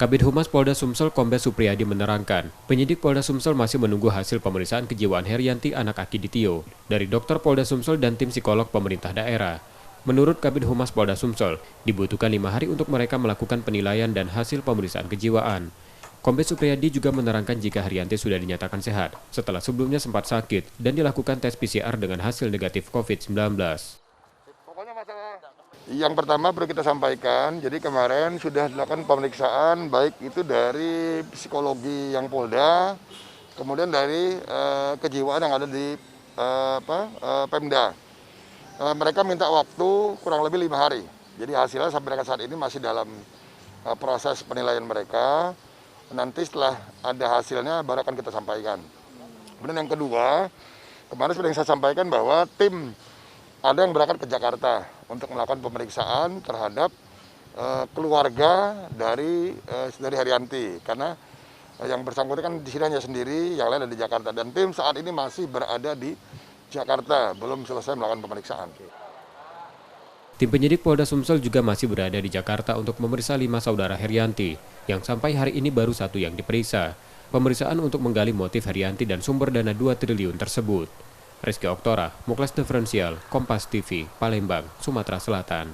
Kabid Humas Polda Sumsel Kombes Supriyadi menerangkan, penyidik Polda Sumsel masih menunggu hasil pemeriksaan kejiwaan Herianti anak Akiditio dari dokter Polda Sumsel dan tim psikolog pemerintah daerah. Menurut Kabid Humas Polda Sumsel, dibutuhkan 5 hari untuk mereka melakukan penilaian dan hasil pemeriksaan kejiwaan. Kombes Supriyadi juga menerangkan jika Herianti sudah dinyatakan sehat, setelah sebelumnya sempat sakit dan dilakukan tes PCR dengan hasil negatif COVID-19. Yang pertama perlu kita sampaikan, jadi kemarin sudah dilakukan pemeriksaan baik itu dari psikologi yang Polda, kemudian dari kejiwaan yang ada di Pemda. Mereka minta waktu kurang lebih 5 hari. Jadi hasilnya sampai dengan saat ini masih dalam proses penilaian mereka. Nanti setelah ada hasilnya baru akan kita sampaikan. Kemudian yang kedua, kemarin sudah saya sampaikan bahwa tim ada yang berangkat ke Jakarta untuk melakukan pemeriksaan terhadap keluarga dari Herianti, karena yang bersangkutan kan di sini hanya sendiri, yang lain ada di Jakarta, dan tim saat ini masih berada di Jakarta, belum selesai melakukan pemeriksaan. Tim penyidik Polda Sumsel juga masih berada di Jakarta untuk memeriksa 5 saudara Herianti, yang sampai hari ini baru 1 yang diperiksa. Pemeriksaan untuk menggali motif Herianti dan sumber dana 2 triliun tersebut. Rizky Oktora, Muklas Diferensial, Kompas TV, Palembang, Sumatera Selatan.